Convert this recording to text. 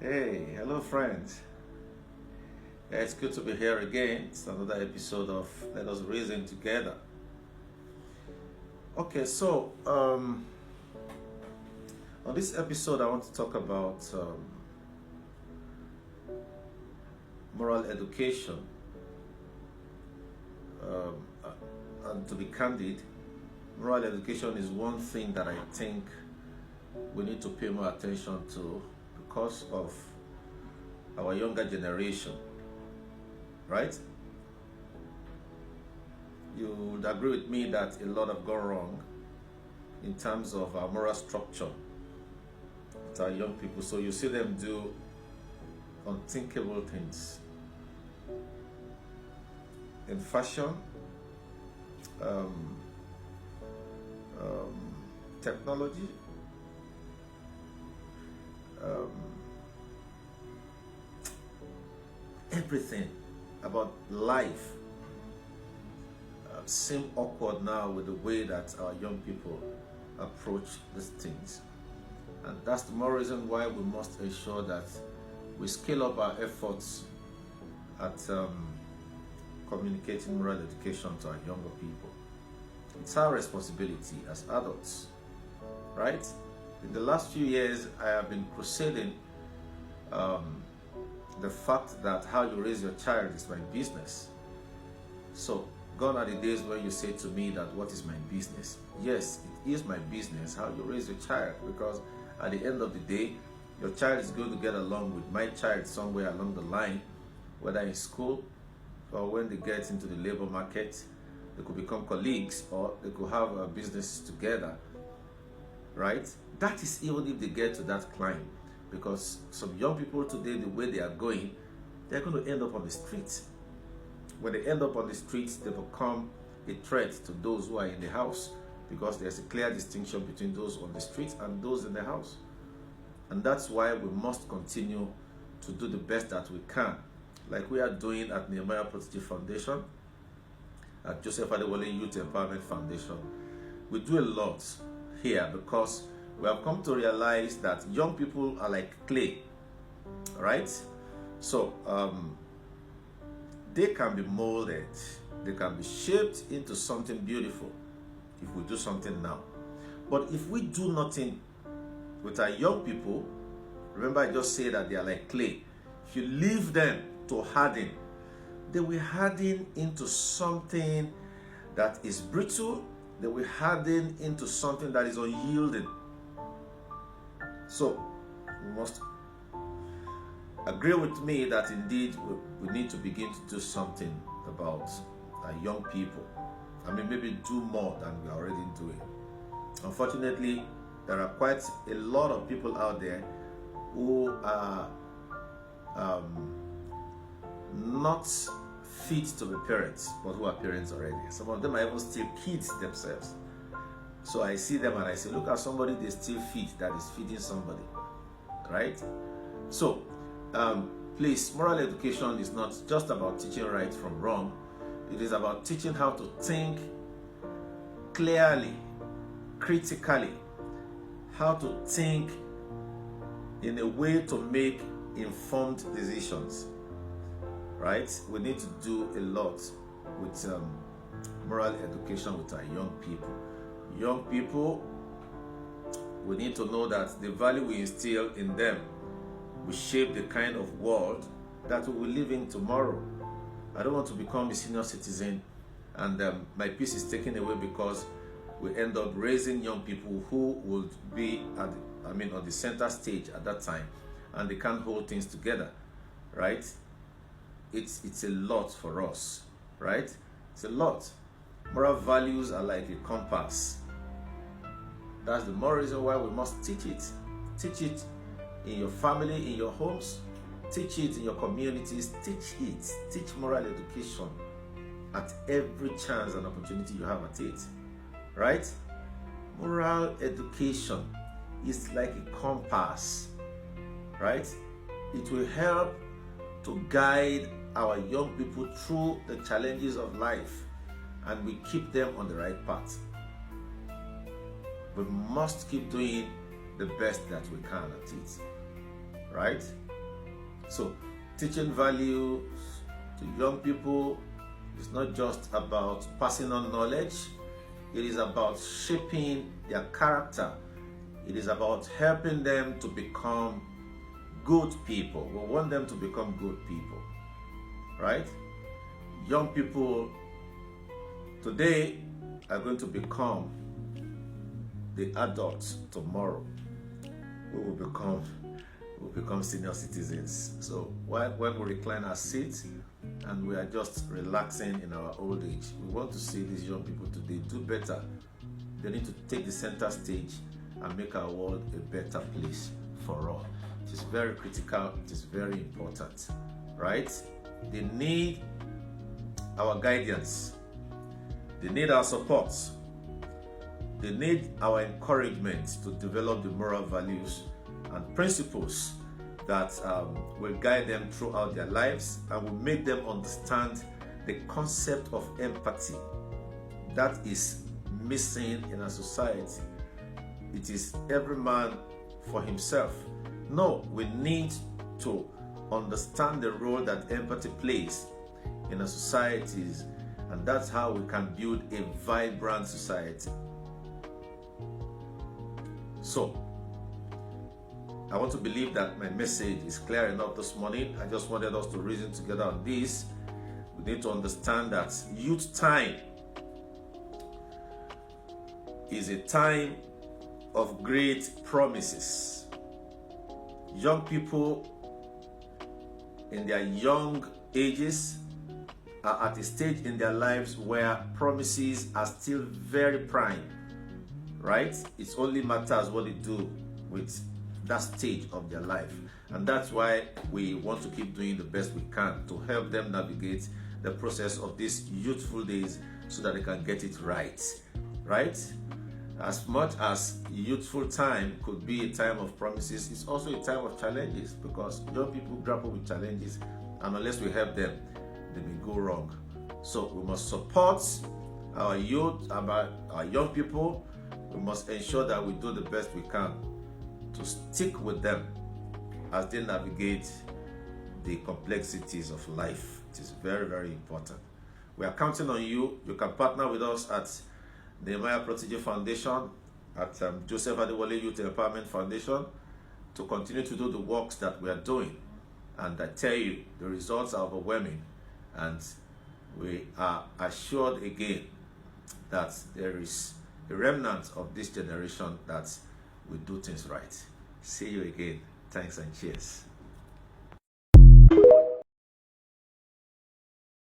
Hey, hello friends. Yeah, it's good to be here again. It's another episode of Let Us Reason Together. Okay, on this episode, I want to talk about moral education. And to be candid, moral education is one thing that I think we need to pay more attention to because of our younger generation, right? You would agree with me that a lot have gone wrong in terms of our moral structure with our young people. So you see them do unthinkable things in fashion, technology, everything about life seem awkward now with the way that our young people approach these things. And that's the more reason why we must ensure that we scale up our efforts at communicating moral education to our younger people. It's our responsibility as adults, right? In the last few years, I have been crusading the fact that how you raise your child is my business. So, gone are the days when you say to me that what is my business? Yes, it is my business how you raise your child, because at the end of the day, your child is going to get along with my child somewhere along the line, whether in school or when they get into the labor market. They could become colleagues or they could have businesses together, right? That is even if they get to that climb, because some young people today, the way they are going, they're going to end up on the streets. When they end up on the streets, they become a threat to those who are in the house, because there's a clear distinction between those on the streets and those in the house. And that's why we must continue to do the best that we can, like we are doing at Nehemiah Protege Foundation, at Joseph Adewale Youth Empowerment Foundation. We do a lot here because we have come to realize that young people are like clay, right? So they can be molded, they can be shaped into something beautiful if we do something now. But if we do nothing with our young people, remember I just said that they are like clay. If you leave them to harden, they will harden into something that is brittle. They will harden into something that is unyielding. So we must agree with me that indeed we need to begin to do something about our young people. I mean, maybe do more than we are already doing. Unfortunately, there are quite a lot of people out there who are not fit to be parents, but who are parents already. Some of them are even still kids themselves. So I see them and I say, look at somebody they still feed that is feeding somebody, right? So please, moral education is not just about teaching right from wrong. It is about teaching how to think clearly, critically, how to think in a way to make informed decisions, right? We need to do a lot with moral education with our young people. Young people, we need to know that the value we instill in them will shape the kind of world that we will live in tomorrow. I don't want to become a senior citizen and my peace is taken away because we end up raising young people who would be on the center stage at that time, and they can't hold things together, right? It's a lot for us, right? It's a lot. Moral values are like a compass. That's the more reason why we must teach it. Teach it in your family, in your homes. Teach it in your communities. Teach it. Teach moral education at every chance and opportunity you have at it, right? Moral education is like a compass, right? It will help to guide our young people through the challenges of life, and we keep them on the right path. We must keep doing the best that we can at it, right? So teaching value to young people is not just about passing on knowledge, it is about shaping their character. It is about helping them to become good people. We want them to become good people, right? Young people today are going to become the adults tomorrow. We will become senior citizens. So when we recline our seats and we are just relaxing in our old age, we want to see these young people today do better. They need to take the center stage and make our world a better place for all. It is very critical, it is very important, right? They need our guidance, they need our support, they need our encouragement to develop the moral values and principles that will guide them throughout their lives and will make them understand the concept of empathy that is missing in our society. It is every man for himself. No, we need to understand the role that empathy plays in our societies, and that's how we can build a vibrant society. So, I want to believe that my message is clear enough this morning. I just wanted us to reason together on this. We need to understand that youth time is a time of great promises. Young people in their young ages are at a stage in their lives where promises are still very prime, right? It only matters what they do with that stage of their life. And that's why we want to keep doing the best we can to help them navigate the process of these youthful days so that they can get it right, right? As much as youthful time could be a time of promises, it's also a time of challenges, because young people grapple with challenges, and unless we help them, they may go wrong. So we must support our youth, our young people. We must ensure that we do the best we can to stick with them as they navigate the complexities of life. It is very, very important. We are counting on you. You can partner with us at Nehemiah Protege Foundation, at Joseph Adewale Youth Empowerment Foundation, to continue to do the works that we are doing. And I tell you, the results are overwhelming, and we are assured again that there is a remnant of this generation that will do things right. See you again. Thanks and cheers.